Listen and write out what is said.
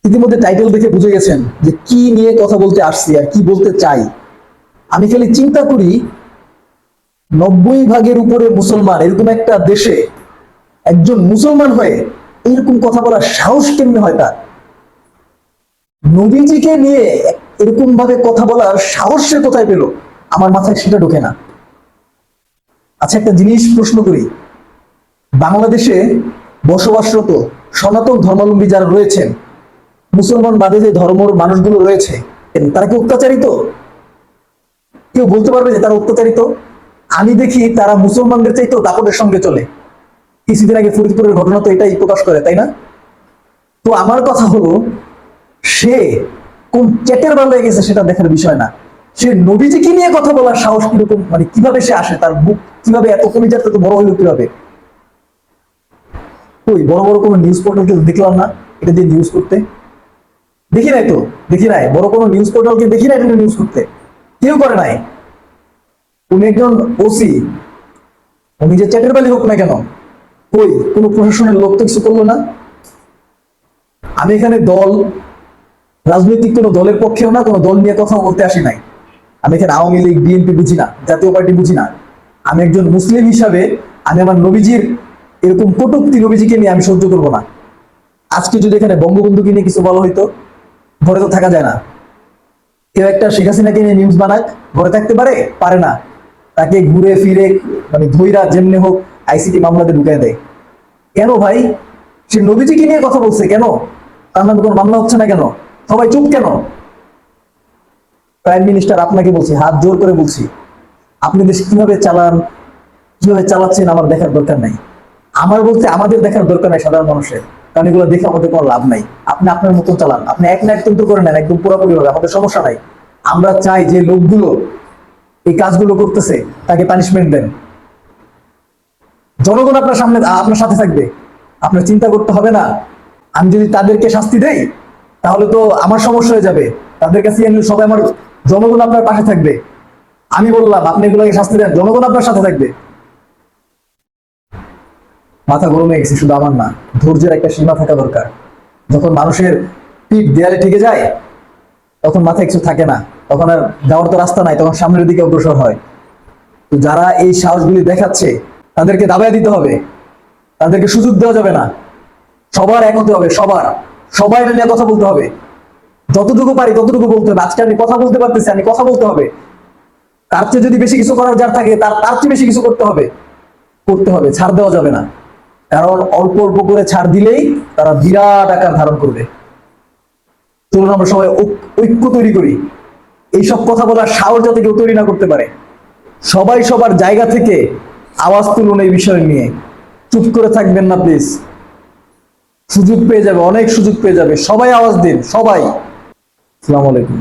ইতিমধ্যে টাইটেল দেখে বুঝে গেছেন যে কি নিয়ে কথা বলতে আসছি আর কি বলতে চাই। আমি খালি চিন্তা করি 90 ভাগের উপরে মুসলমান এরকম একটা দেশে একজন মুসলমান হয়ে এরকম কথা বলার সাহস কেমনে হয় তার? নবীজিকে নিয়ে এরকম ভাবে কথা বলার সাহস সে কোথায় পেল? আমার মাথায় সেটা ঢোকে না। আচ্ছা, একটা জিনিস প্রশ্ন করি, বাংলাদেশে বসবাসরত সনাতন ধর্মাবলম্বী যারা রয়েছেন, মুসলমান বাদে যে ধর্মের মানুষগুলো রয়েছে, তারা কি অত্যাচারিত? কেউ বলতে পারবে যে তারা অত্যাচারিত? আমি দেখি তারা মুসলমানদের চাইতেও দাপটের সঙ্গে চলে। কিছুদিন আগে ফরিদপুরের ঘটনা তো এটাই প্রকাশ করে, তাই না? তো আমার কথা হলো, সে কোন চ্যাটের বেলায় গেছে সেটা দেখার বিষয় না, সে নবীজিকে নিয়ে কথা বলার সাহস কিরকম, মানে কিভাবে সে আসে, তার বুক কিভাবে এত কমিজার তো বড় হইলো কিভাবে? ওই বড় বড় কোনো নিউজ পোর্টালকে দেখলাম না এটা দিয়ে নিউজ করতে। দেখি নাই তো, দেখি নাই বড় কোনো নিউজ পোর্টালকে, দেখি নাই এটা নিউজ করতে, কেউ করে নাই। উনি একজন ওসি, উনি যে চ্যাটের বেলায় হোক না কেন, ওই কোনো প্রশাসনের লোক তো কিছু করলো না। আমি এখানে রাজনৈতিক কোনো দলের পক্ষেও না, কোনো দল নিয়ে কথা বলতে আসি নাই। আমি এখানে আওয়ামী লীগ বিএনপি বুঝি না, জাতীয় পার্টি বুঝি না। আমি একজন মুসলিম হিসাবে আমি আমার নবীজির এরকম কটূক্তি নবীজিকে নিয়ে আমি সহ্য করবো না। আজকে যদি এখানে বঙ্গবন্ধুকে নিয়ে কিছু বলা হইতো, ঘরে তো থাকা যায় না। কেউ একটা শেখ হাসিনাকে নিয়ে নিউজ বানায়, ঘরে থাকতে পারে? পারে না। তাকে ঘুরে ফিরে মানে ধৈরা যেমনি হোক আইসিটি মামলাতে ঢুকাই দেয়। কেন ভাই? সে নবীজিকে নিয়ে কথা বলছে, কেন তার নামে কোনো মামলা হচ্ছে না কেন? সবাই চুপ কেন? প্রাইম মিনিস্টার, আপনাকে বলছি, হাত জোর করে বলছি, আপনি দেশ কিভাবে চালান, কিভাবে চালাচ্ছেন আমার দেখার দরকার নাই। আমার বলতে আমাদের দেখার দরকার নাই সাধারণ মানুষের, কারণ এগুলো দেখে আমাদের কোনো লাভ নাই। আপনি আপনার মতন চালান, আপনি এক না একদম তো করে নেন একদম পুরোপুরি ভাবে, আমাদের সমস্যা নাই। আমরা চাই যে লোকগুলো এই কাজগুলো করতেছে তাকে পানিশমেন্ট দেন। জনগণ আপনার সামনে, আপনার সাথে থাকবে, আপনার চিন্তা করতে হবে না আমি যদি তাদেরকে শাস্তি দেই তাহলে তো আমার সমস্যা হয়ে যাবে, তাদের কাছে সবাই আমার, জনগণ আপনার পাশে থাকবে। আমি বললাম আপনি এগুলোকে শাস্তি দেন, জনগণ আপনার সাথে থাকবে। মাথা গরম হয়ে গেছে, শুধু আমার না, ধৈর্যের একটা সীমা থাকা দরকার। যখন মানুষের পিঠ দেয়ালে ঠেকে যায় তখন মাথায় কিছু থাকে না, তখন আর যাওয়ার তো রাস্তা নাই, তখন সামনের দিকে অগ্রসর হয়। তো যারা এই সাহসগুলি দেখাচ্ছে তাদেরকে দাবায় দিতে হবে, তাদেরকে সুযোগ দেওয়া যাবে না। সবার এক হতে হবে, সবাই এটা নিয়ে কথা বলতে হবে, যতটুকু পারি ততটুকু বলতে হবে। আজকে আমি কথা বলতে পারতেছি, আমি কথা বলতে হবে। তার চেয়ে যদি বেশি কিছু করার যার থাকে তার চেয়ে বেশি কিছু করতে হবে, ছাড় দেওয়া যাবে না। কারণ অল্প অল্প করে ছাড় দিলেই তারা বিরাট আকার ধারণ করবে। চলুন আমরা সবাই ঐক্য তৈরি করি, এইসব কথা বলার সাহস যাতে কেউ তৈরি না করতে পারে। সবাই সবার জায়গা থেকে আওয়াজ তুলুন এই বিষয় নিয়ে, চুপ করে থাকবেন না প্লিজ। সুযোগ পেয়ে যাবে, অনেক সুযোগ পেয়ে যাবে, সবাই আওয়াজ দিন, সবাই। আসসালামু আলাইকুম।